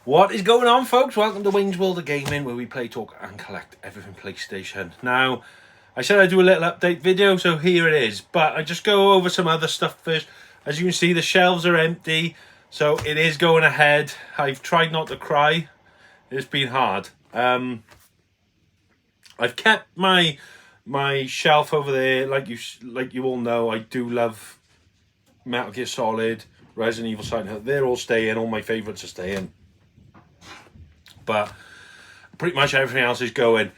What is going on, folks? Welcome to Wayne's World of Gaming, where we play, talk and collect everything PlayStation. Now, I said I'd do a little update video, so here it is. But I just go over some other stuff first. As you can see, the shelves are empty, so it is going ahead. I've tried not to cry. It's been hard. I've kept my shelf over there. Like you all know, I do love Metal Gear Solid, Resident Evil, Silent Hill. They're all staying. All my favourites are staying. But pretty much everything else is going.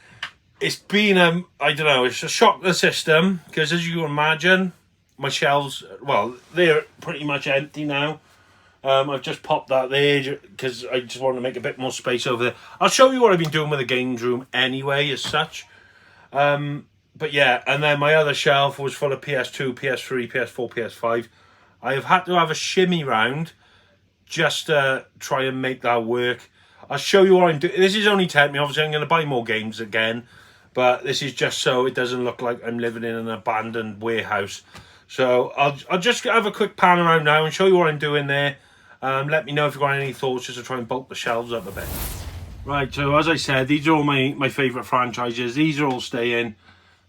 It's been I don't know, it's a shock to the system, because as you can imagine, my shelves, well, they're pretty much empty now. I've just popped that there because I just want to make a bit more space over there. I'll show you what I've been doing with the games room anyway, as such. But yeah, and then my other shelf was full of PS2, PS3, PS4, PS5. I have had to have a shimmy round just to try and make that work. I'll show you what I'm doing. This is only temporary. Obviously, I'm going to buy more games again. But this is just so it doesn't look like I'm living in an abandoned warehouse. So I'll just have a quick pan around now and show you what I'm doing there. Let me know if you've got any thoughts, just to try and bulk the shelves up a bit. Right, so as I said, these are all my favourite franchises. These are all staying.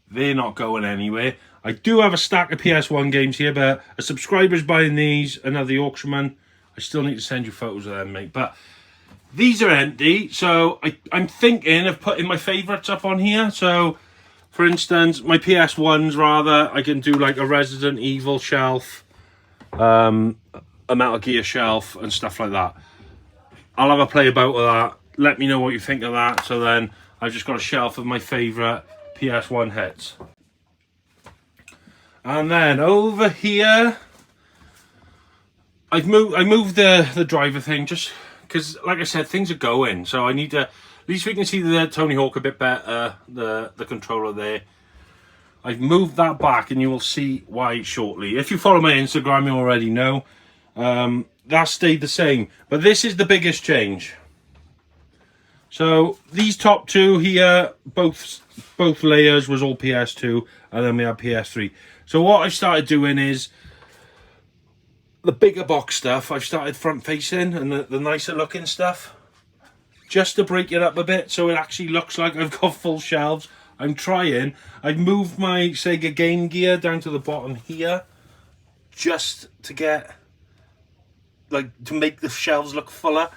They're not going anywhere. I do have a stack of PS1 games here, but a subscriber's buying these, another auctionman. I still need to send you photos of them, mate. But these are empty, so I'm thinking of putting my favourites up on here. So, for instance, my PS1s, rather, I can do like a Resident Evil shelf, a Metal Gear shelf, and stuff like that. I'll have a play about with that. Let me know what you think of that. So then, I've just got a shelf of my favourite PS1 hits. And then over here, I moved the driver thing just because, like I said, things are going. So I need to, at least we can see the Tony Hawk a bit better, the controller there. I've moved that back and you will see why shortly. If you follow my Instagram, you already know. That stayed the same. But this is the biggest change. So these top two here, both layers was all PS2, and then we have PS3. So what I've started doing is the bigger box stuff, I've started front facing, and the nicer looking stuff, just to break it up a bit so it actually looks like I've got full shelves. I'm trying. I've moved my Sega Game Gear down to the bottom here, just to get, like, to make the shelves look fuller.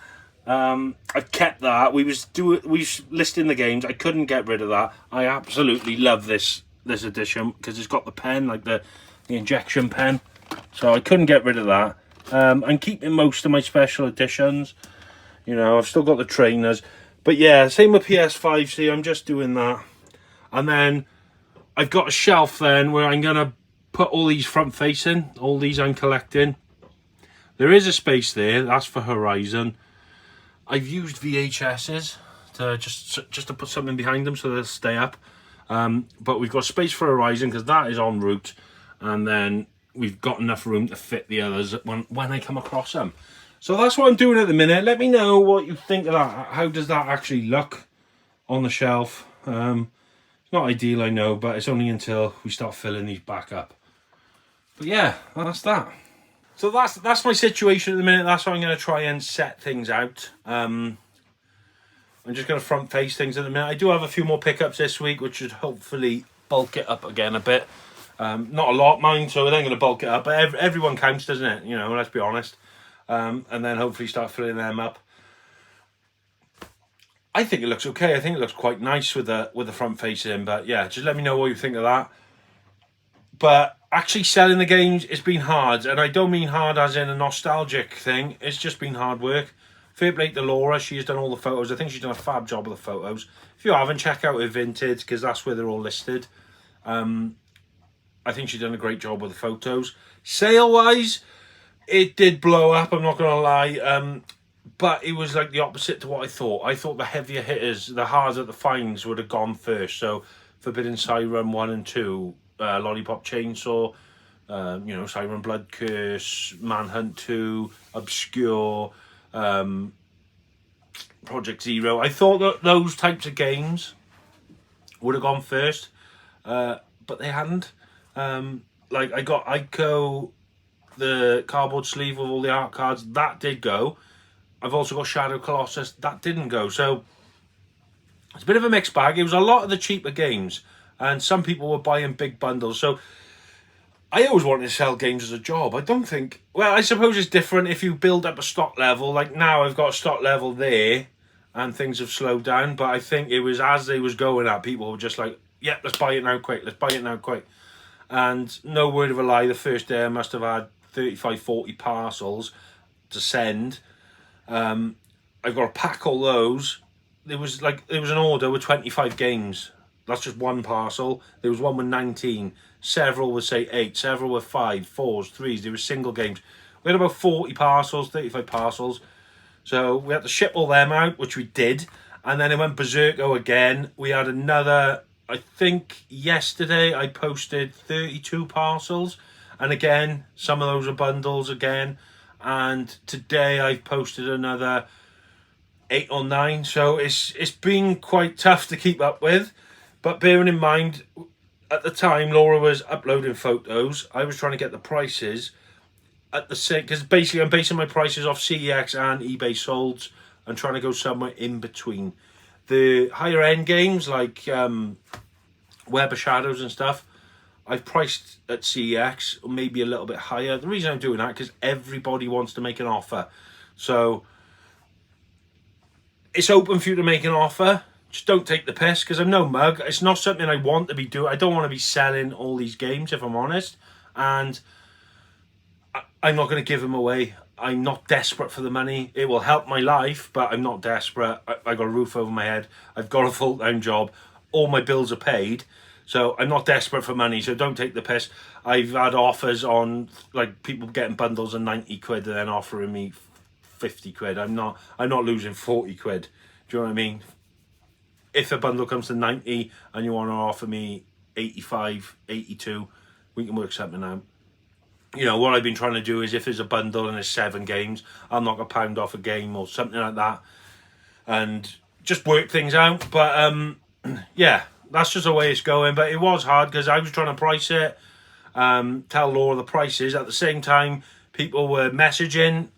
I've kept that. We was listing the games. I couldn't get rid of that. I absolutely love this edition because it's got the pen, like the injection pen. So I couldn't get rid of that. I'm keeping most of my special editions. You know, I've still got the trainers. But yeah, same with PS5. See, I'm just doing that. And then I've got a shelf then where I'm going to put all these front facing. All these I'm collecting. There is a space there. That's for Horizon. I've used VHSs to just to put something behind them so they'll stay up. But we've got space for Horizon because that is en route. And then we've got enough room to fit the others when I come across them. So that's what I'm doing at the minute. Let me know what you think of that. How does that actually look on the shelf? It's not ideal, I know, but it's only until we start filling these back up. But yeah, that's that. So that's my situation at the minute. That's how I'm going to try and set things out. I'm just going to front face things at the minute. I do have a few more pickups this week, which should hopefully bulk it up again a bit. Not a lot, mind, so it ain't going to bulk it up. But everyone counts, doesn't it? You know, let's be honest. And then hopefully start filling them up. I think it looks okay. I think it looks quite nice with the front facing. But yeah, just let me know what you think of that. But actually selling the games, it's been hard. And I don't mean hard as in a nostalgic thing. It's just been hard work. Fair play to Laura. She has done all the photos. I think she's done a fab job of the photos. If you haven't, check out her Vinted, because that's where they're all listed. I think she's done a great job with the photos. Sale-wise, it did blow up, I'm not going to lie. But it was like the opposite to what I thought. I thought the heavier hitters, the harder the fines would have gone first. So Forbidden Siren 1 and 2, Lollipop Chainsaw, you know, Siren Blood Curse, Manhunt 2, Obscure, Project Zero. I thought that those types of games would have gone first, but they hadn't. Like, I got Ico, the cardboard sleeve with all the art cards. That did go. I've also got Shadow Colossus. That didn't go. So it's a bit of a mixed bag. It was a lot of the cheaper games, and some people were buying big bundles. So I always wanted to sell games as a job. I don't think... Well, I suppose it's different if you build up a stock level. Like now I've got a stock level there and things have slowed down. But I think it was as they was going up, people were just like, yeah, let's buy it now quick. Let's buy it now quick. And no word of a lie, the first day I must have had 35, 40 parcels to send. I've got to pack all those. There was an order with 25 games. That's just one parcel. There was one with 19. Several would say 8. Several were 5, 4s, 3s. There were single games. We had about 40 parcels, 35 parcels. So we had to ship all them out, which we did. And then it went berserko again. We had another, I think yesterday I posted 32 parcels. And again, some of those are bundles again. And today I've posted another 8 or 9. So it's been quite tough to keep up with. But bearing in mind, at the time, Laura was uploading photos. I was trying to get the prices at the same... Because basically, I'm basing my prices off CEX and eBay solds. I'm trying to go somewhere in between. The higher end games, like Web of Shadows and stuff, I've priced at CEX, or maybe a little bit higher. The reason I'm doing that, because everybody wants to make an offer. So, it's open for you to make an offer. Just don't take the piss, because I'm no mug. It's not something I want to be doing. I don't want to be selling all these games, if I'm honest. And I'm not going to give them away. I'm not desperate for the money. It will help my life, but I'm not desperate. I got a roof over my head. I've got a full-time job. All my bills are paid. So I'm not desperate for money, so don't take the piss. I've had offers on, like, people getting bundles of 90 quid and then offering me 50 quid. I'm not losing 40 quid. Do you know what I mean? If a bundle comes to 90 and you want to offer me 85, 82, we can work something out. You know, what I've been trying to do is if there's a bundle and there's 7 games, I'll knock £1 off a game or something like that and just work things out. But, yeah, that's just the way it's going. But it was hard because I was trying to price it, tell Laura the prices. At the same time, people were messaging,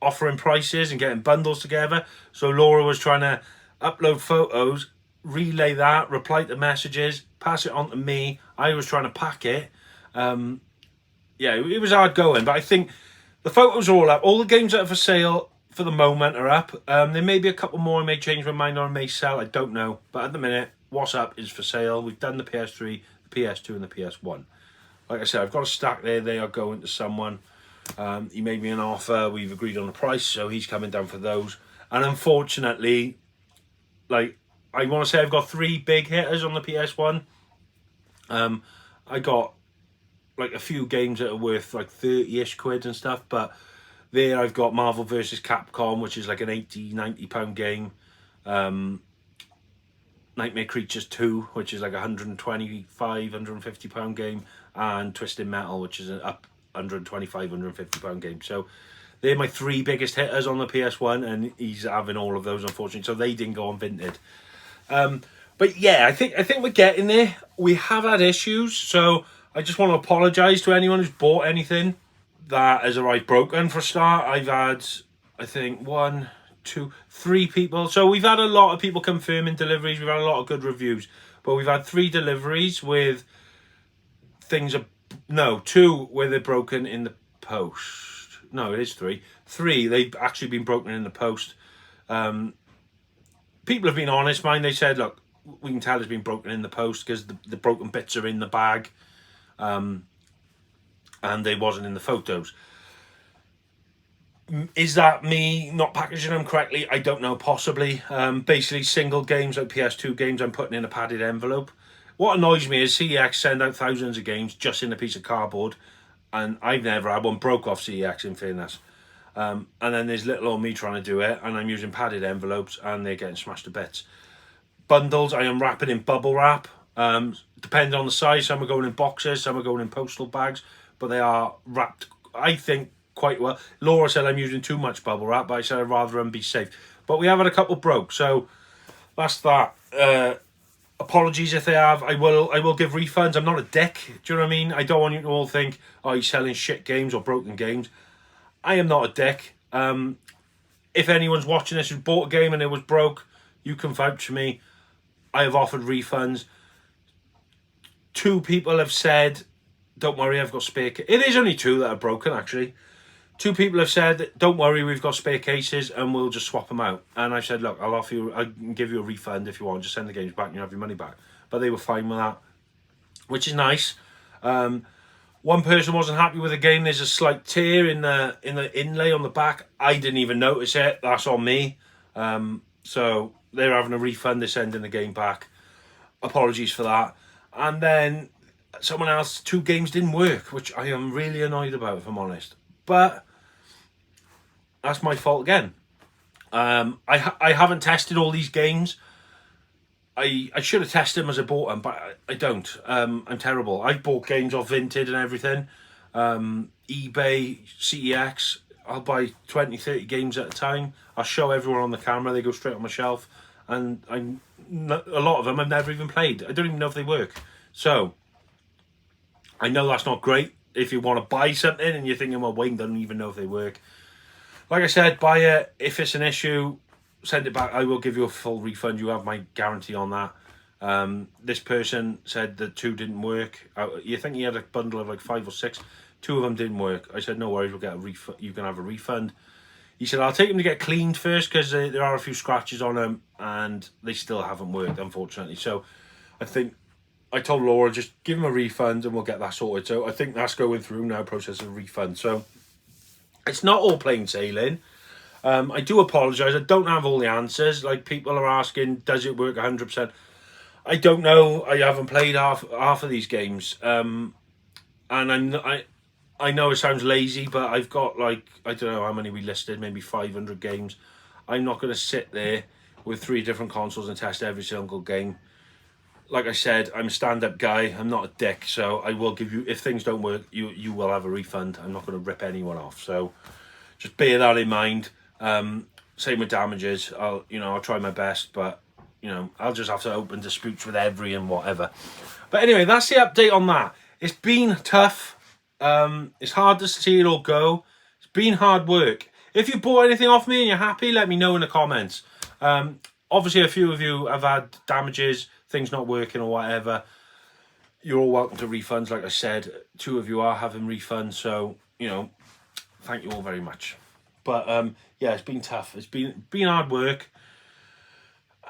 offering prices and getting bundles together. So Laura was trying to upload photos, relay that, reply to messages, pass it on to me. I was trying to pack it. Yeah, it was hard going, but I think the photos are all up. All the games that are for sale for the moment are up. There may be a couple more. I may change my mind or I may sell. I don't know. But at the minute, what's up is for sale. We've done the PS3, the PS2 and the PS1. Like I said, I've got a stack there. They are going to someone. He made me an offer. We've agreed on the price, so he's coming down for those. And unfortunately, like, I want to say I've got 3 big hitters on the PS1. I got like a few games that are worth like 30-ish quid and stuff, but there I've got Marvel vs. Capcom, which is like an 80, 90 pound game. Nightmare Creatures 2, which is like 125, 150 pound game, and Twisted Metal, which is an up 125, 150 pound game. So they're my 3 biggest hitters on the PS1, and he's having all of those, unfortunately. So they didn't go on Vinted. But yeah, I think we're getting there. We have had issues, so I just want to apologise to anyone who's bought anything that has arrived broken. For a start, I've had, I think, 1, 2, 3 people. So we've had a lot of people confirming deliveries. We've had a lot of good reviews, but we've had 3 deliveries with things. No, 2 where they're broken in the post. No, it is 3. 3 they've actually been broken in the post. People have been honest, mind. They said, look, we can tell it's been broken in the post because the broken bits are in the bag, and they wasn't in the photos. Is that me not packaging them correctly? I don't know, possibly. Basically, single games like PS2 games I'm putting in a padded envelope. What annoys me is CEX send out thousands of games just in a piece of cardboard, and I've never had one broke off CEX, in fairness. And then there's little old me trying to do it, and I'm using padded envelopes, and they're getting smashed to bits. Bundles, I am wrapping in bubble wrap. Depending on the size, some are going in boxes, some are going in postal bags, but they are wrapped, I think, quite well. Laura said I'm using too much bubble wrap, but I said I'd rather them be safe. But we have had a couple broke, so that's that. Apologies if they have. I will give refunds. I'm not a dick. Do you know what I mean? I don't want you to all think, oh, he's selling shit games or broken games. I am not a dick. if anyone's watching this who bought a game and it was broke, you can vouch for me. I have offered refunds. 2 people have said, don't worry, I've got spare cases. It is only 2 that are broken, actually. 2 people have said, don't worry, we've got spare cases and we'll just swap them out. And I said, look, I'll give you a refund if you want. Just send the games back and you have your money back. But they were fine with that, which is nice. One person wasn't happy with the game. There's a slight tear in the inlay on the back. I didn't even notice it. That's on me. So they're having a refund. They're sending the game back. Apologies for that. And then someone else, 2 games didn't work, which I am really annoyed about, if I'm honest. But that's my fault again. I haven't tested all these games. I should have tested them as I bought them, but I don't. I'm terrible. I've bought games off Vinted and everything. eBay, CEX. I'll buy 20, 30 games at a time. I'll show everyone on the camera. They go straight on my shelf. And a lot of them I've never even played. I don't even know if they work. So, I know that's not great. If you want to buy something and you're thinking, well, Wayne doesn't even know if they work. Like I said, buy it. If it's an issue, send it back. I will give you a full refund. You have my guarantee on that. This person said that 2 didn't work. You think he had a bundle of like 5 or 6. 2 of them didn't work. I said, no worries, we'll get a refund. You can have a refund. He said, I'll take them to get cleaned first because there are a few scratches on them and they still haven't worked, unfortunately. So I think I told Laura, just give him a refund and we'll get that sorted. So I think that's going through now, process of refund. So it's not all plain sailing. I do apologise. I don't have all the answers. Like, people are asking, does it work 100%? I don't know. I haven't played half of these games. And I know it sounds lazy, but I've got, like, I don't know how many we listed, maybe 500 games. I'm not going to sit there with 3 different consoles and test every single game. Like I said, I'm a stand-up guy. I'm not a dick, so I will give you, if things don't work, you will have a refund. I'm not going to rip anyone off. So just bear that in mind. Same with damages. I'll try my best, but I'll just have to open disputes with every and whatever. But anyway, that's the update on that. It's been tough. It's hard to see it all go. It's been hard work. If you bought anything off me and you're happy, let me know in the comments. Obviously, a few of you have had damages, things not working or whatever. You're all welcome to refunds. Like I said, 2 of you are having refunds, so thank you all very much. But yeah, it's been tough. It's been hard work,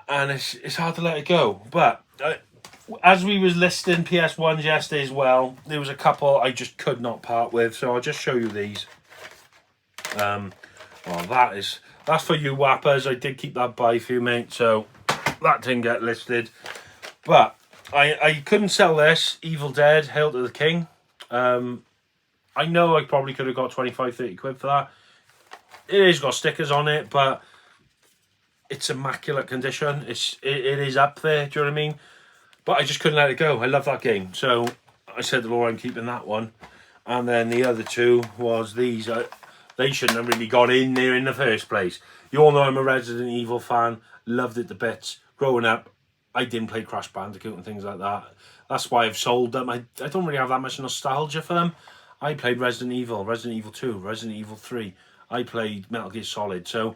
and it's hard to let it go. But as we was listing PS1s yesterday as well, there was a couple I just could not part with. So I'll just show you these. Well, that's for you whappers. I did keep that by for you, mate. So that didn't get listed. But I couldn't sell this. Evil Dead, Hail to the King. I know I probably could have got 25, 30 quid for that. It has got stickers on it, but it's immaculate condition. It is up there, do you know what I mean? But I just couldn't let it go. I love that game. So I said to Laura, I'm keeping that one. And then the other 2 was these. They shouldn't have really got in there in the first place. You all know I'm a Resident Evil fan. Loved it to bits. Growing up, I didn't play Crash Bandicoot and things like that. That's why I've sold them. I don't really have that much nostalgia for them. I played Resident Evil 2, Resident Evil 3. I played Metal Gear Solid. So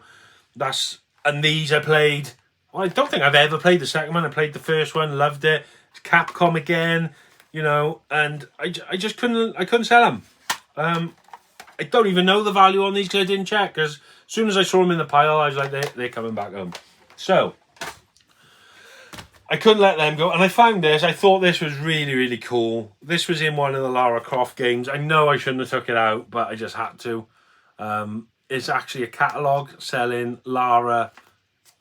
and these I played. Well, I don't think I've ever played the second one. I played the first one, loved it. It's Capcom again, and I just couldn't sell them. I don't even know the value on these because I didn't check. Because as soon as I saw them in the pile, I was like, they're coming back home. So I couldn't let them go. And I found this. I thought this was really, really cool. This was in one of the Lara Croft games. I know I shouldn't have took it out, but I just had to. It's actually a catalogue selling Lara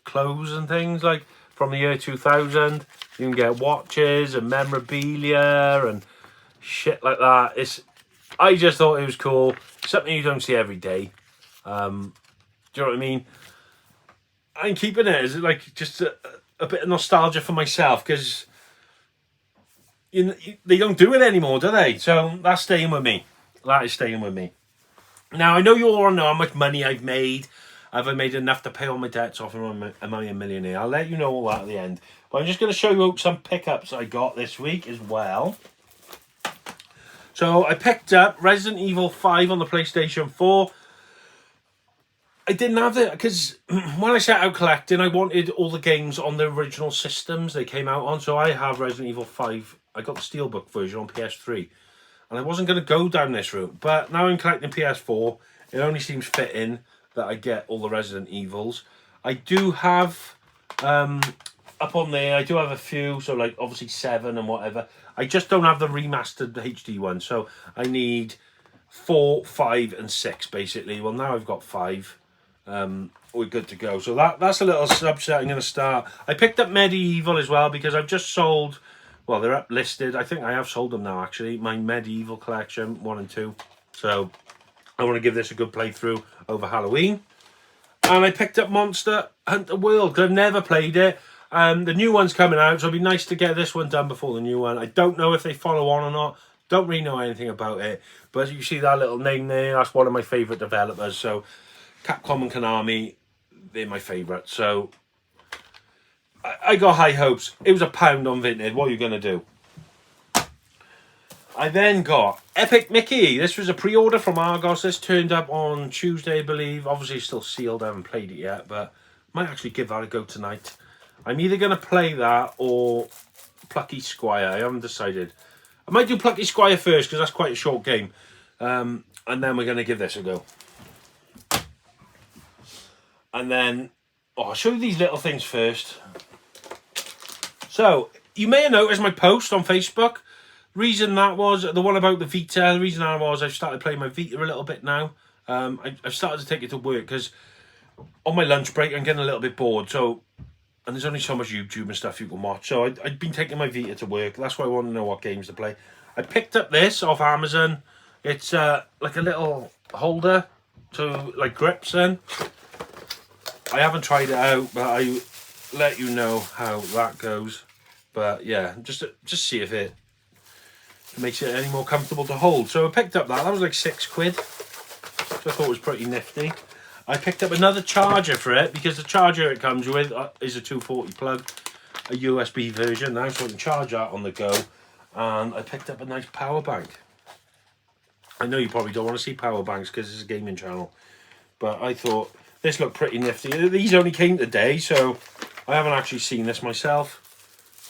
clothes and things, like from the year 2000. You can get watches and memorabilia and shit like that. I just thought it was cool. Something you don't see every day. Do you know what I mean? I'm keeping it as like just a bit of nostalgia for myself, because they don't do it anymore, do they? So that's staying with me. That is staying with me. Now, I know you all know how much money I've made. Have I made enough to pay all my debts off, and am I a millionaire? I'll let you know all that at the end. But I'm just going to show you some pickups I got this week as well. So I picked up Resident Evil 5 on the PlayStation 4. I didn't have it because when I set out collecting, I wanted all the games on the original systems they came out on. So I have Resident Evil 5. I got the Steelbook version on PS3, and I wasn't going to go down this route. But now I'm collecting PS4. It only seems fitting that I get all the Resident Evils. I do have up on there. I do have a few. So like obviously 7 and whatever. I just don't have the remastered HD one. So I need 4, 5, and 6 basically. Well, now I've got 5. We're good to go. So that's a little subset I'm going to start. I picked up Medieval as well because I've just sold, well, they're up listed. I think I have sold them now actually, my Medieval collection 1 and 2. So I want to give this a good playthrough over Halloween. And I picked up Monster Hunter World because I've never played it. The new one's coming out, so it'd be nice to get this one done before the new one. I don't know if they follow on or not. Don't really know anything about it. But you see that little name there, that's one of my favourite developers. So Capcom and Konami, they're my favourite. So I got high hopes. It was £1 on Vinted. What are you going to do? I then got Epic Mickey. This was a pre-order from Argos. This turned up on Tuesday, I believe. Obviously, it's still sealed. I haven't played it yet, but might actually give that a go tonight. I'm either going to play that or Plucky Squire. I haven't decided. I might do Plucky Squire first because that's quite a short game. And then we're going to give this a go. And then, I'll show you these little things first. So, you may have noticed my post on Facebook. Reason that was, the one about the Vita, the reason that was I've started playing my Vita a little bit now. I've started to take it to work because on my lunch break I'm getting a little bit bored. So, and there's only so much YouTube and stuff you can watch. So I've been taking my Vita to work. That's why I want to know what games to play. I picked up this off Amazon. It's like a little holder to like grips in. I haven't tried it out, but I let you know how that goes. But yeah, just see if it makes it any more comfortable to hold. So I picked up that. That was like £6. So I thought it was pretty nifty. I picked up another charger for it because the charger it comes with is a 240 plug, a USB version now, so I can charge that on the go. And I picked up a nice power bank. I know you probably don't want to see power banks because it's a gaming channel, but I thought this looked pretty nifty. These only came today, so I haven't actually seen this myself.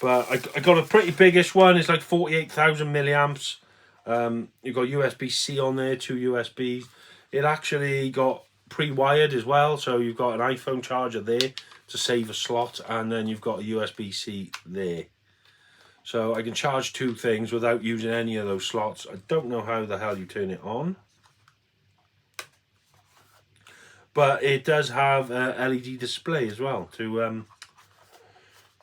But I got a pretty biggish one. It's like 48,000 milliamps. You've got USB-C on there, 2 USBs. It actually got pre-wired as well. So you've got an iPhone charger there to save a slot. And then you've got a USB-C there. So I can charge 2 things without using any of those slots. I don't know how the hell you turn it on. But it does have a LED display as well to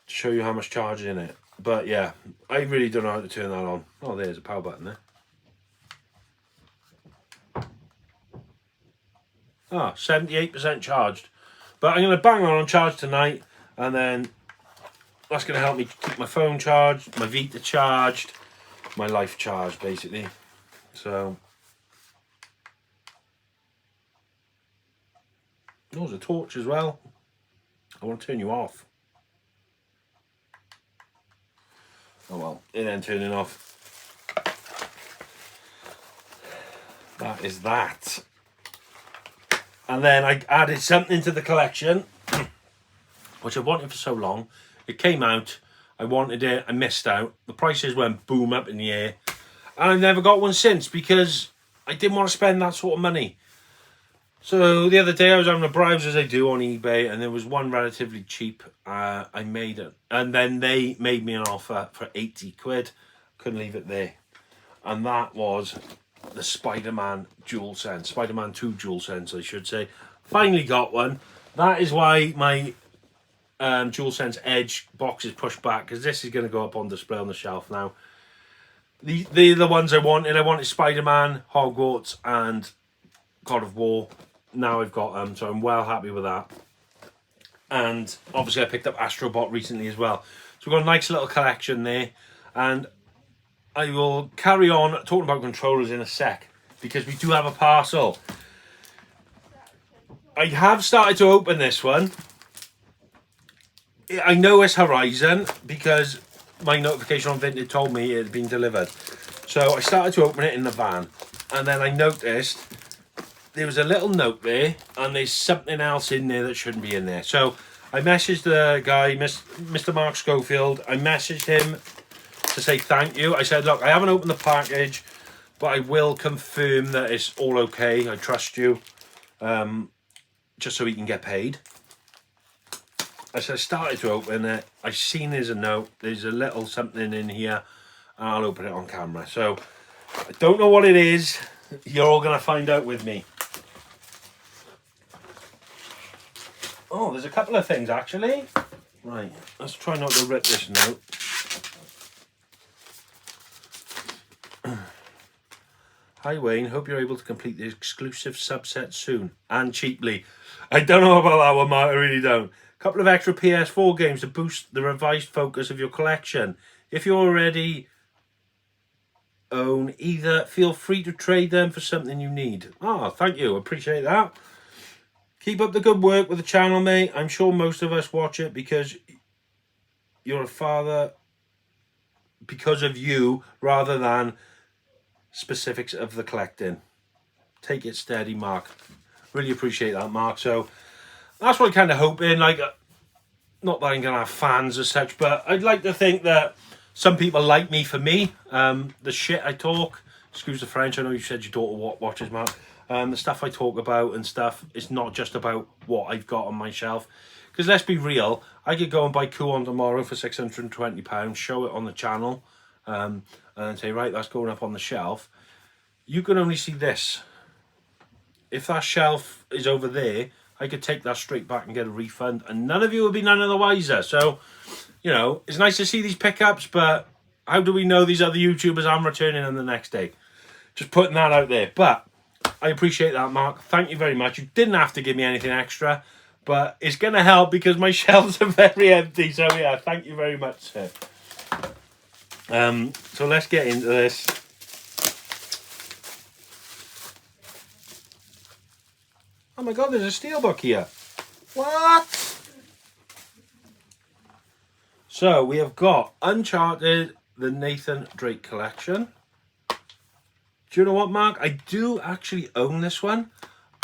show you how much charge is in it. But yeah, I really don't know how to turn that on. Oh, there's a power button there. Ah, 78% charged. But I'm going to bang on charge tonight, and then that's going to help me keep my phone charged, my Vita charged, my life charged, basically. So, there's a torch as well. I want to turn you off. Oh well, it ain't turning off. That is that. And then I added something to the collection, which I wanted for so long. It came out, I wanted it, I missed out. The prices went boom up in the air. And I've never got one since because I didn't want to spend that sort of money. So the other day I was having a browse as I do on eBay, and there was one relatively cheap. I made it, and then they made me an offer for £80. Couldn't leave it there. And that was the Spider-Man DualSense, Spider-Man 2 DualSense I should say. Finally got one. That is why my DualSense Edge box is pushed back, because this is going to go up on display on the shelf now. They're the ones I wanted. I wanted Spider-Man, Hogwarts and God of War. Now I've got them, so I'm well happy with that. And obviously I picked up Astrobot recently as well. So we've got a nice little collection there. And I will carry on talking about controllers in a sec, because we do have a parcel. I have started to open this one. I know it's Horizon because my notification on Vinted told me it had been delivered. So I started to open it in the van. And then I noticed there was a little note there, and there's something else in there that shouldn't be in there. So I messaged the guy, Mr. Mark Schofield. I messaged him to say thank you. I said, look, I haven't opened the package, but I will confirm that it's all okay. I trust you, just so he can get paid. I said, I started to open it. I seen there's a note. There's a little something in here, and I'll open it on camera. So I don't know what it is. You're all going to find out with me. Oh, there's a couple of things, actually. Right, let's try not to rip this note. Hi Wayne, hope you're able to complete the exclusive subset soon and cheaply. I don't know about that one, Mark, I really don't. A couple of extra PS4 games to boost the revised focus of your collection. If you already own either, feel free to trade them for something you need. Oh, thank you, appreciate that. Keep up the good work with the channel, mate. I'm sure most of us watch it because you're a father, because of you, rather than specifics of the collecting. Take it steady, Mark. Really appreciate that, Mark. So that's what I'm kind of hoping. Like, not that I'm gonna have fans as such, but I'd like to think that some people like me for me. The shit I talk, excuse the French, I know you said your daughter watches, Mark. The stuff I talk about and stuff, it's not just about what I've got on my shelf. Because let's be real, I could go and buy Kuon tomorrow for £620, show it on the channel, and then say, right, that's going up on the shelf. You can only see this. If that shelf is over there, I could take that straight back and get a refund, and none of you would be none of the wiser. So, you know, it's nice to see these pickups, but how do we know these other YouTubers I'm returning them the next day? Just putting that out there. But I appreciate that, Mark. Thank you very much. You didn't have to give me anything extra, but it's going to help because my shelves are very empty. So, yeah, thank you very much, sir. So let's get into this. Oh my God, there's a steelbook here. What? So we have got Uncharted, the Nathan Drake collection. Do you know what, Mark? I do actually own this one,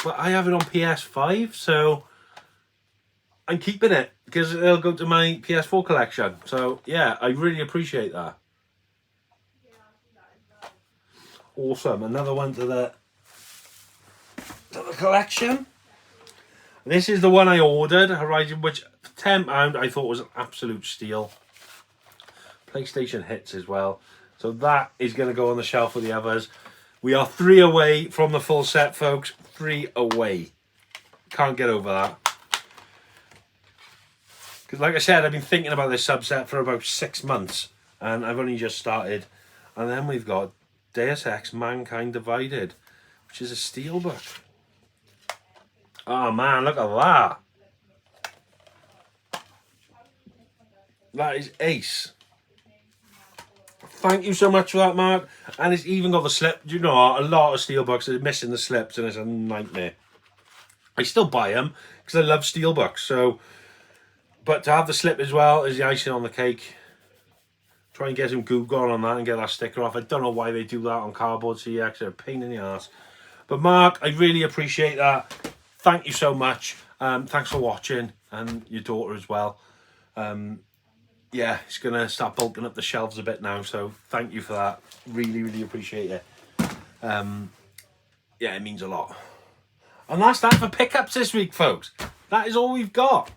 but I have it on PS5, so I'm keeping it because it'll go to my PS4 collection. So yeah, I really appreciate that. Awesome. Another one to the collection. This is the one I ordered, Horizon, which for £10 I thought was an absolute steal. PlayStation hits as well. So that is going to go on the shelf with the others. We are 3 away from the full set, folks. 3 away. Can't get over that. Because like I said, I've been thinking about this subset for about 6 months. And I've only just started. And then we've got Deus Ex Mankind Divided, which is a steelbook. Oh man, look at that. That is ace. Thank you so much for that, Mark. And it's even got the slip. Do you know what? A lot of steelbooks are missing the slips and it's a nightmare. I still buy them because I love steelbooks. So, but to have the slip as well is the icing on the cake. Try and get some goo gone on that and get that sticker off. I don't know why they do that on cardboard CX. They're a pain in the ass. But Mark, I really appreciate that. Thank you so much. Thanks for watching, and your daughter as well. Yeah, it's going to start bulking up the shelves a bit now, so thank you for that. Really, really appreciate it. Yeah, it means a lot. And that's that for pickups this week, folks. That is all we've got.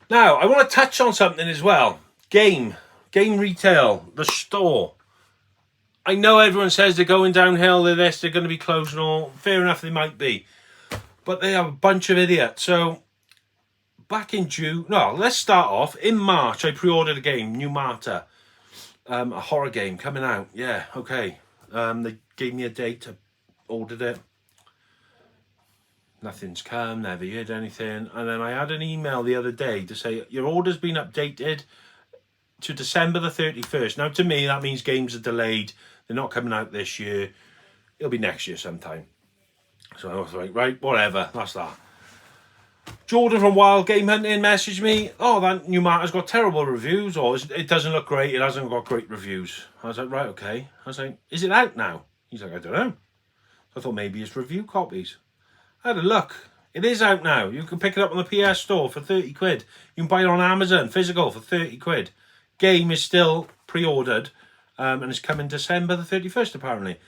Now, I want to touch on something as well. Game retail, the store. I know everyone says they're going downhill, they're this, they're going to be closed and all. Fair enough, they might be. But they are a bunch of idiots. So, back in June, no, let's start off. In March, I pre-ordered a game, New Marta. A horror game coming out. Yeah, okay. They gave me a date, I ordered it. Nothing's come, never heard anything. And then I had an email the other day to say, your order's been updated to December the 31st. Now, to me, that means games are delayed. They're not coming out this year. It'll be next year sometime. So I was like, right, whatever, that's that. Jordan from Wild Game Hunting messaged me, oh, that New Marta's got terrible reviews, or it doesn't look great, it hasn't got great reviews. I was like, right, okay. I was like, is it out now? He's like, I don't know. So I thought maybe it's review copies. I had a look. It is out now. You can pick it up on the PS Store for 30 quid. You can buy it on Amazon, physical, for 30 quid. Game is still pre-ordered, and it's coming December the 31st, apparently.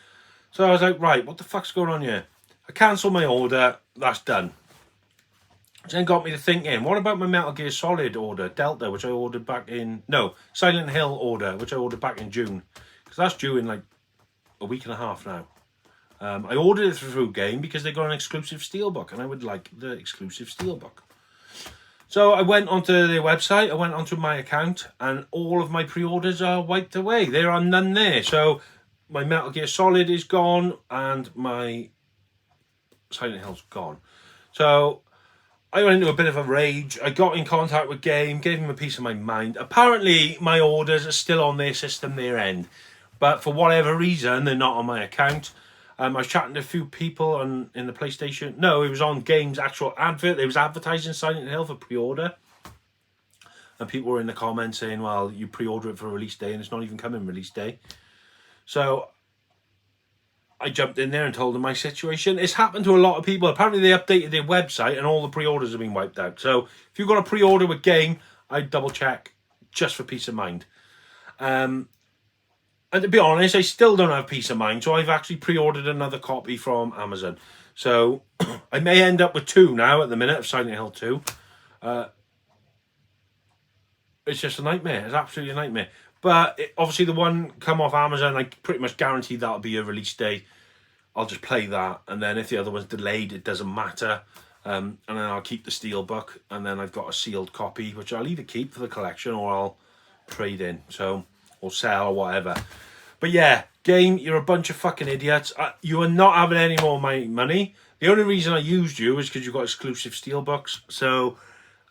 So I was like, right, what the fuck's going on here? I cancelled my order. That's done. Then got me to thinking, what about my Metal Gear Solid order, Delta, which I ordered back in... No, Silent Hill order, which I ordered back in June. Because that's due in like a week and a half now. I ordered it through Game because they got an exclusive steelbook, and I would like the exclusive steelbook. So I went onto their website, I went onto my account, and all of my pre-orders are wiped away. There are none there. So my Metal Gear Solid is gone, and my Silent Hill's gone. So I went into a bit of a rage. I got in contact with Game, gave them a piece of my mind. Apparently, my orders are still on their system, their end. But for whatever reason, they're not on my account. I was chatting to a few people in the PlayStation. No, it was on Game's actual advert. They was advertising Silent Hill for pre-order. And people were in the comments saying, well, you pre-order it for release day and it's not even coming release day. So I jumped in there and told them my situation. It's happened to a lot of people. Apparently they updated their website and all the pre-orders have been wiped out. So if you've got a pre-order with Game, I'd double check just for peace of mind. And to be honest, I still don't have peace of mind. So I've actually pre-ordered another copy from Amazon. So I may end up with 2 now at the minute of Silent Hill 2. It's just a nightmare. It's absolutely a nightmare. But obviously the one come off Amazon, I pretty much guarantee that'll be a release day. I'll just play that. And then if the other one's delayed, it doesn't matter. And then I'll keep the steelbook. And then I've got a sealed copy, which I'll either keep for the collection or I'll trade in. So, or sell or whatever. But yeah, Game, you're a bunch of fucking idiots. You are not having any more of my money. The only reason I used you is because you've got exclusive steelbooks. So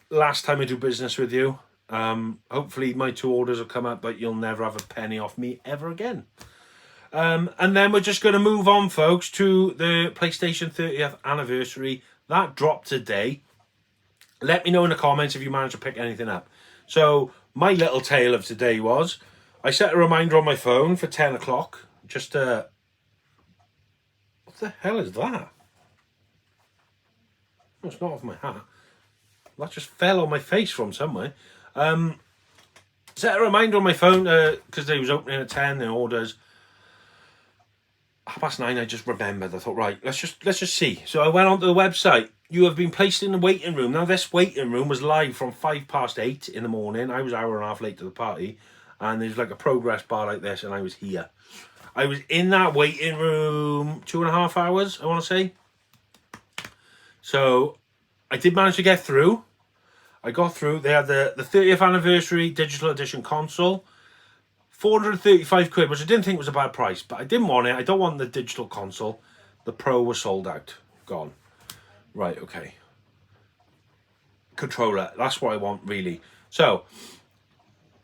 last time I do business with you, hopefully my 2 orders will come up, but you'll never have a penny off me ever again. And then we're just going to move on, folks, to the PlayStation 30th anniversary. That dropped today. Let me know in the comments if you managed to pick anything up. So my little tale of today was, I set a reminder on my phone for 10 o'clock. Just what the hell is that? Oh, it's not off my hat. That just fell on my face from somewhere. Set a reminder on my phone because they was opening at 10, the orders. 9:30, I just remembered. I thought, right, let's just see. So I went onto the website. You have been placed in the waiting room. Now, this waiting room was live from 8:05 in the morning. I was an hour and a half late to the party. And there's like a progress bar like this, and I was here. I was in that waiting room 2.5 hours, I want to say. So I did manage to get through. I got through. They had the 30th anniversary digital edition console. 435 quid, which I didn't think was a bad price, but I didn't want it. I don't want the digital console. The Pro was sold out. Gone. Right, okay. Controller. That's what I want, really. So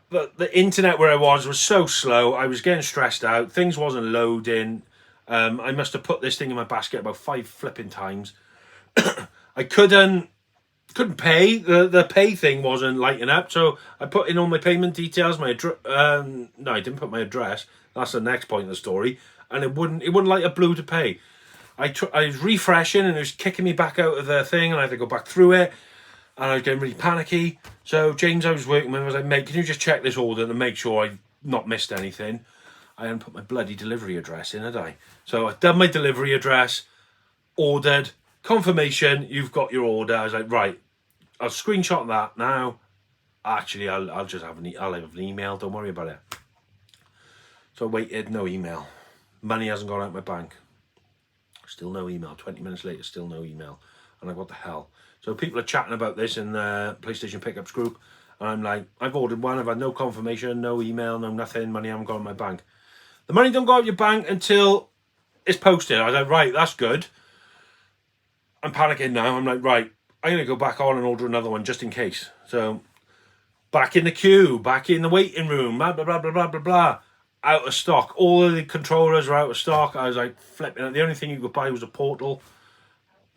the internet where I was so slow. I was getting stressed out. Things wasn't loading. I must have put this thing in my basket about 5 flipping times. I couldn't pay. The pay thing wasn't lighting up. So I put in all my payment details. My no, I didn't put my address. That's the next point of the story. And it wouldn't light up blue to pay. I was refreshing and it was kicking me back out of the thing, and I had to go back through it. And I was getting really panicky. So James, I was working with, was like, mate, can you just check this order and make sure I've not missed anything? I hadn't put my bloody delivery address in, had I? So I've done my delivery address, ordered, confirmation, you've got your order. I was like, right, I'll screenshot that now. Actually, I'll just have I'll have an email, don't worry about it. So I waited, no email. Money hasn't gone out my bank. Still no email. 20 minutes later, still no email. And like, what the hell? So people are chatting about this in the PlayStation Pickups group. And I'm like, I've ordered one. I've had no confirmation, no email, no nothing. Money haven't gone in my bank. The money don't go out your bank until it's posted. I was like, right, that's good. I'm panicking now. I'm like, right, I'm going to go back on and order another one just in case. So back in the queue, back in the waiting room, blah, blah, blah, blah, blah, blah, blah. Out of stock. All of the controllers are out of stock. I was like flipping. The only thing you could buy was a Portal.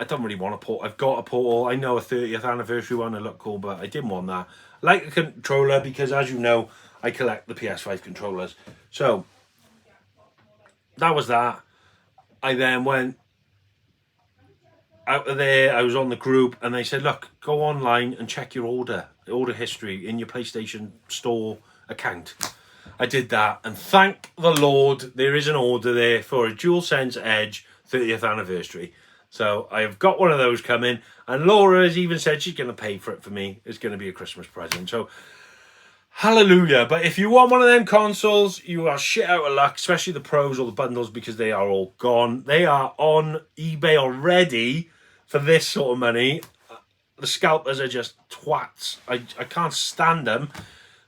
I don't really want a Portal. I've got a Portal. I know a 30th anniversary one. It looked cool, but I didn't want that. I like a controller because, as you know, I collect the PS5 controllers. So that was that. I then went out of there, I was on the group, and they said, look, go online and check your order history in your PlayStation Store account. I did that, and thank the Lord, there is an order there for a DualSense Edge 30th anniversary. So I've got one of those coming, and Laura has even said she's going to pay for it for me. It's going to be a Christmas present. So hallelujah. But if you want one of them consoles, you are shit out of luck, especially the pros or the bundles, because they are all gone. They are on eBay already for this sort of money. The scalpers are just twats. I can't stand them.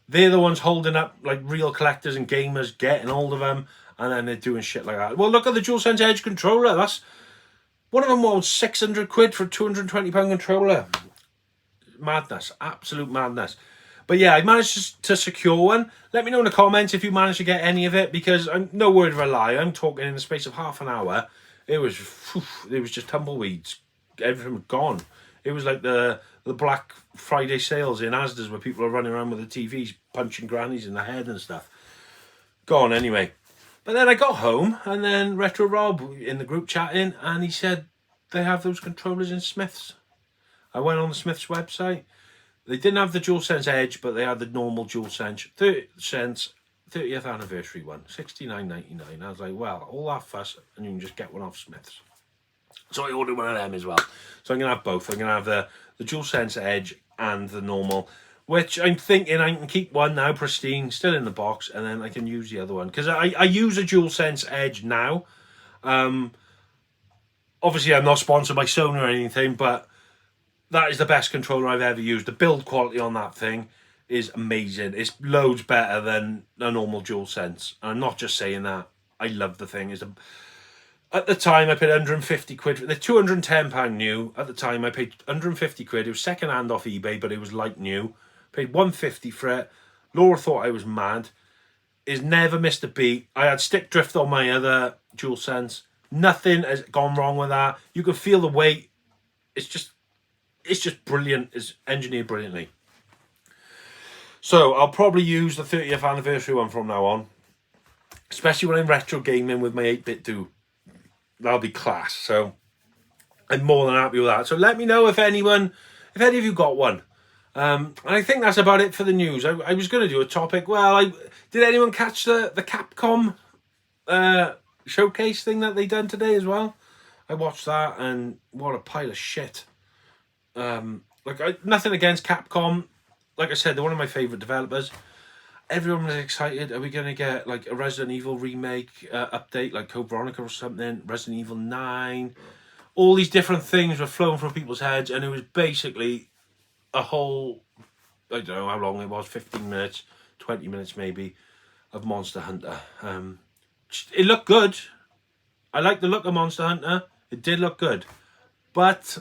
They're the ones holding up like real collectors and gamers, getting hold of them, and then they're doing shit like that. Well, look at the DualSense Edge controller. That's one of them was 600 quid for a £220 controller. Madness, absolute madness. But yeah, I managed to secure one. Let me know in the comments if you managed to get any of it, because I'm no word of a lie. I'm talking in the space of half an hour. It was just tumbleweeds. Everything was gone. It was like the Black Friday sales in Asda's where people are running around with the TVs punching grannies in the head and stuff. Gone anyway. But then I got home, and then Retro Rob in the group chatting, and he said they have those controllers in Smith's. I went on the Smith's website. They didn't have the DualSense Edge, but they had the normal DualSense 30th anniversary one, $69.99. I was like, well, all that fuss, and you can just get one off Smith's. So I ordered one of them as well. So I'm going to have both. I'm going to have the DualSense Edge and the normal, which I'm thinking I can keep one now, pristine, still in the box, and then I can use the other one. Because I use a DualSense Edge now. Obviously, I'm not sponsored by Sony or anything, but that is the best controller I've ever used. The build quality on that thing is amazing. It's loads better than a normal DualSense. And I'm not just saying that. I love the thing. At the time, I paid 150 quid. They're £210 new. At the time, I paid 150 quid. It was second hand off eBay, but it was like new. Paid 150 for it. Laura thought I was mad. It's never missed a beat. I had stick drift on my other DualSense. Nothing has gone wrong with that. You can feel the weight. It's just brilliant. It's engineered brilliantly. So I'll probably use the 30th anniversary one from now on, especially when I'm retro gaming with my 8-bit do. That'll be class. So I'm more than happy with that. So let me know if any of you got one. And I think that's about it for the news. I was going to do a topic. Well, did anyone catch the Capcom showcase thing that they done today as well? I watched that, and what a pile of shit. Nothing against Capcom. Like I said, they're one of my favourite developers. Everyone was excited. Are we going to get like a Resident Evil remake update, like Code Veronica or something? Resident Evil 9. All these different things were flowing from people's heads, and it was basically a whole, I don't know how long it was, 15 minutes, 20 minutes maybe, of Monster Hunter. It looked good. I like the look of Monster Hunter. It did look good. But,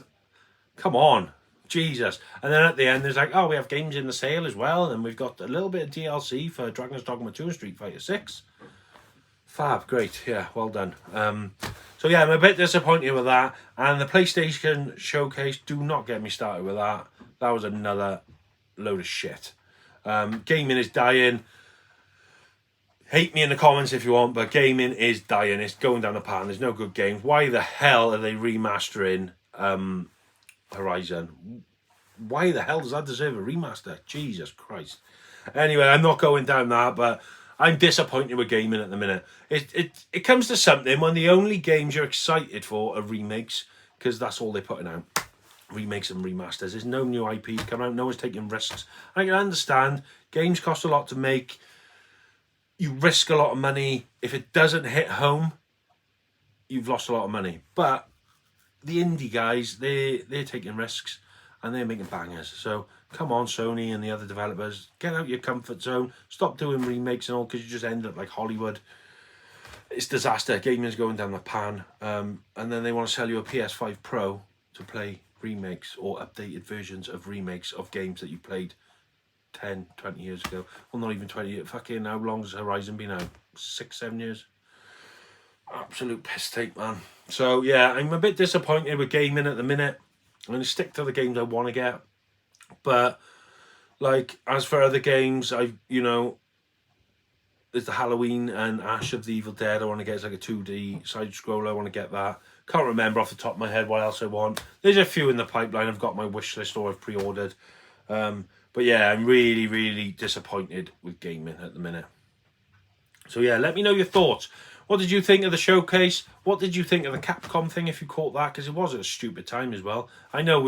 come on. Jesus. And then at the end, there's like, oh, we have games in the sale as well. And we've got a little bit of DLC for Dragon's Dogma 2 and Street Fighter 6. Fab. Great. Yeah, well done. So yeah, I'm a bit disappointed with that. And the PlayStation showcase, do not get me started with that. That was another load of shit. Gaming is dying. Hate me in the comments if you want, but gaming is dying. It's going down the pan. There's no good games. Why the hell are they remastering Horizon? Why the hell does that deserve a remaster? Jesus Christ. Anyway, I'm not going down that, but I'm disappointed with gaming at the minute. It comes to something when the only games you're excited for are remakes, because that's all they're putting out. Remakes and remasters. There's no new IPs coming out. No one's taking risks. I can understand. Games cost a lot to make. You risk a lot of money. If it doesn't hit home, you've lost a lot of money. But the indie guys, they're taking risks and they're making bangers. So come on, Sony and the other developers, get out your comfort zone. Stop doing remakes and all, because you just end up like Hollywood. It's disaster. Gaming's going down the pan. And then they want to sell you a PS5 Pro to play remakes or updated versions of remakes of games that you played 10, 20 years ago. Well, not even 20 years. Fucking how long has Horizon been out? 6, 7 years? Absolute piss take, man. So yeah, I'm a bit disappointed with gaming at the minute. I'm going to stick to the games I want to get. But like, as for other games, there's the Halloween and Ash of the Evil Dead I want to get. It's like a 2D side scroller. I want to get that. Can't remember off the top of my head what else I want. There's a few in the pipeline. I've got my wish list or I've pre-ordered. But yeah, I'm really, really disappointed with gaming at the minute. So yeah, let me know your thoughts. What did you think of the showcase? What did you think of the Capcom thing, if you caught that? Because it was at a stupid time as well. I know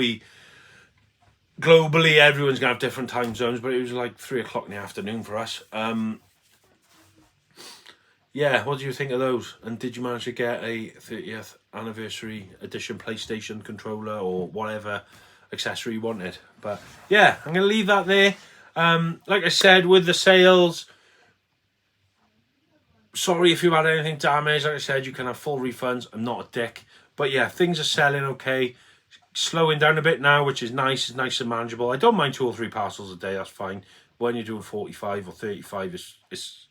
globally, everyone's going to have different time zones, but it was like 3 o'clock in the afternoon for us. Yeah, what do you think of those? And did you manage to get a 30th anniversary edition PlayStation controller or whatever accessory you wanted? But yeah, I'm going to leave that there. Like I said, with the sales, sorry if you had anything damaged. Like I said, you can have full refunds. I'm not a dick. But yeah, things are selling okay. Slowing down a bit now, which is nice. It's nice and manageable. I don't mind 2 or 3 parcels a day. That's fine. When you're doing 45 or 35, it's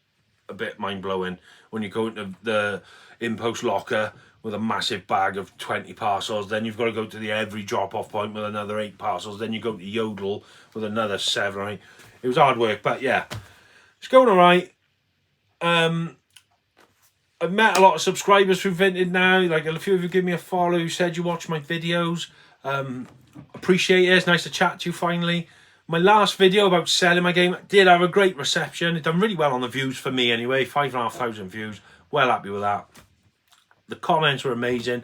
a bit mind-blowing. When you go into the in-post locker with a massive bag of 20 parcels, then you've got to go to the every drop-off point with another 8 parcels. Then you go to Yodel with another 7 or 8. It was hard work, but yeah, it's going all right. I've met a lot of subscribers through Vinted now. Like a few of you give me a follow. You said you watch my videos. Appreciate it. It's nice to chat to you finally. My last video about selling my game did have a great reception. It done really well on the views for me anyway. 5,500 views. Well happy with that. The comments were amazing.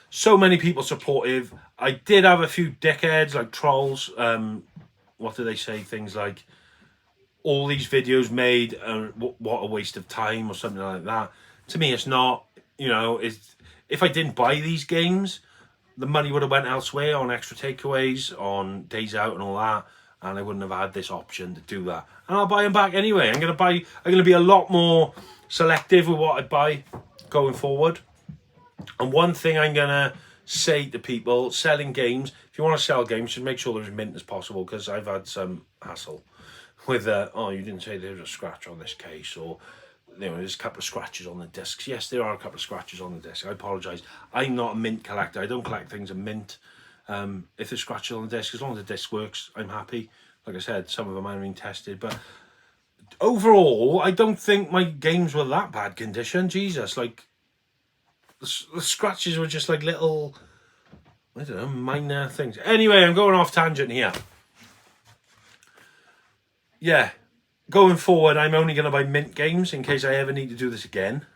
So many people supportive. I did have a few dickheads like trolls. What do they say? Things like, all these videos made, what a waste of time or something like that. To me, it's not. You know, if I didn't buy these games, the money would have went elsewhere on extra takeaways, on days out and all that, and I wouldn't have had this option to do that. And I'll buy them back anyway. I'm gonna be a lot more selective with what I buy going forward. And one thing I'm gonna say to people selling games, if you want to sell games, just make sure they're as mint as possible, because I've had some hassle with oh, you didn't say there was a scratch on this case, or you know, there's a couple of scratches on the discs. Yes, there are a couple of scratches on the disc. I apologise. I'm not a mint collector. I don't collect things in mint. If there's scratches on the disc, as long as the disc works, I'm happy. Like I said, some of them haven't been tested, but overall, I don't think my games were that bad condition. Jesus, like the scratches were just like little, I don't know, minor things. Anyway, I'm going off tangent here. Yeah. Going forward, I'm only going to buy mint games in case I ever need to do this again.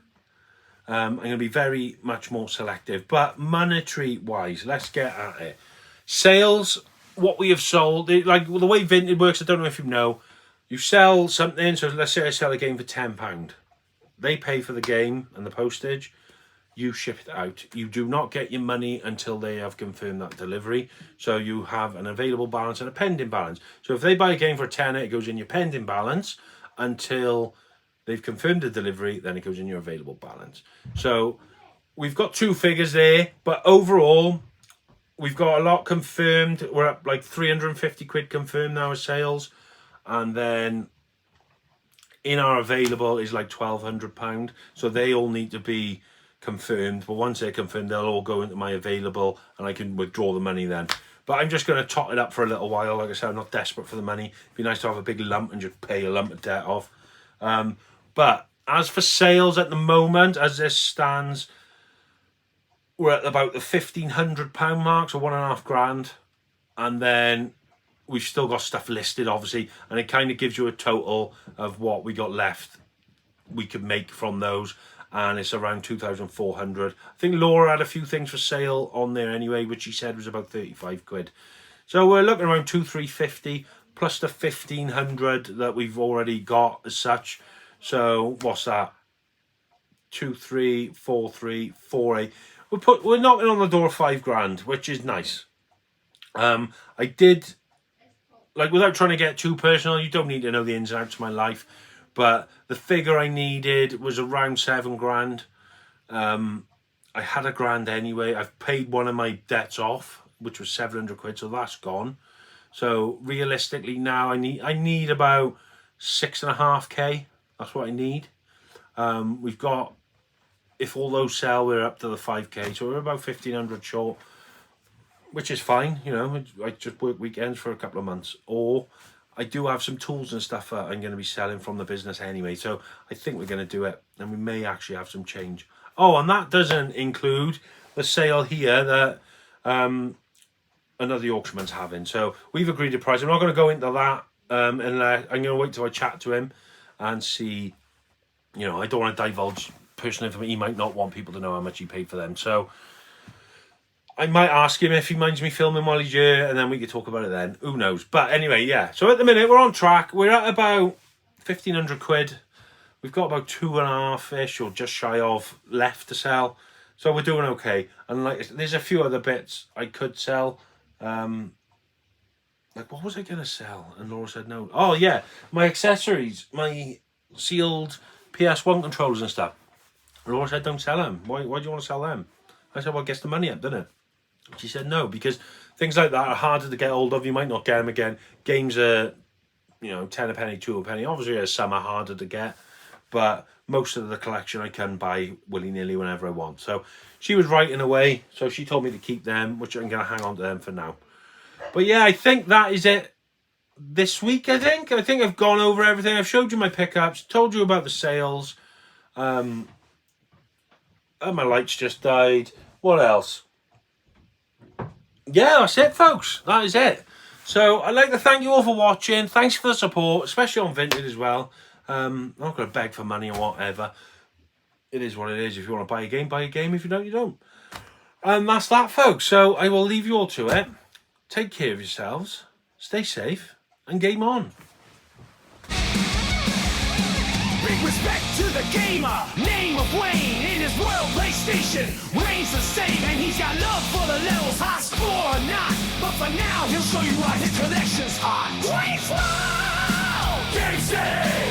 I'm going to be very much more selective. But monetary wise, let's get at it. Sales, what we have sold, like the way Vinted works, I don't know if you know. You sell something, so let's say I sell a game for £10. They pay for the game and the postage. You ship it out. You do not get your money until they have confirmed that delivery. So you have an available balance and a pending balance. So if they buy a game for £10, it goes in your pending balance until they've confirmed the delivery, then it goes in your available balance. So we've got 2 figures there, but overall, we've got a lot confirmed. We're up like 350 quid confirmed now as sales. And then in our available is like £1,200. So they all need to be confirmed, but once they're confirmed, they'll all go into my available and I can withdraw the money then. But I'm just going to tot it up for a little while. Like I said, I'm not desperate for the money. It'd be nice to have a big lump and just pay a lump of debt off. But as for sales at the moment, as this stands, we're at about the £1,500 mark, so £1.5 grand, and then we've still got stuff listed obviously, and it kind of gives you a total of what we got left we could make from those. And it's around 2,400. I think Laura had a few things for sale on there anyway, which she said was about 35 quid. So we're looking around 2,350 plus the 1,500 that we've already got as such. So what's that? 2,343,48. We're knocking on the door of £5 grand, which is nice. I did, like, without trying to get too personal, you don't need to know the ins and outs of my life, but the figure I needed was around £7 grand. I had £1 grand anyway. I've paid one of my debts off, which was 700 quid, so that's gone. So realistically now I need about 6.5k. That's what I need. We've got, if all those sell, we're up to the 5k, so we're about 1,500 short, which is fine. You know, I just work weekends for a couple of months, or I do have some tools and stuff that I'm going to be selling from the business anyway, so I think we're going to do it, and we may actually have some change. Oh, and that doesn't include the sale here that another auctionman's having. So we've agreed a price. I'm not going to go into that, and I'm going to wait till I chat to him and see. You know, I don't want to divulge personal information. He might not want people to know how much he paid for them. So I might ask him if he minds me filming while he's here, and then we could talk about it then. Who knows? But anyway, yeah. So at the minute, we're on track. We're at about 1,500 quid. We've got about 2.5-ish or just shy of left to sell. So we're doing okay. And like, there's a few other bits I could sell. Like, what was I going to sell? And Laura said no. Oh, yeah. My accessories. My sealed PS1 controllers and stuff. Laura said don't sell them. Why do you want to sell them? I said, well, it gets the money up, doesn't it? She said no, because things like that are harder to get hold of. You might not get them again. Games are, 10 a penny, 2 a penny. Obviously, some are harder to get, but most of the collection I can buy willy-nilly whenever I want. So she was right in a way. So she told me to keep them, which I'm going to hang on to them for now. But yeah, I think that is it this week, I think. I've gone over everything. I've showed you my pickups, told you about the sales. And my lights just died. What else? Yeah, that's it, folks. That is it. So I'd like to thank you all for watching. Thanks for the support, especially on Vinted as well. I'm not going to beg for money or whatever. It is what it is. If you want to buy a game, buy a game. If you don't, you don't. And that's that, folks. So I will leave you all to it. Take care of yourselves. Stay safe. And game on. Big respect to the gamer, name of Wayne. In his world PlayStation reigns the same, and he's got love for the levels, high score or not. But for now, he'll show you why his collection's hot. Wayne's World! Game save!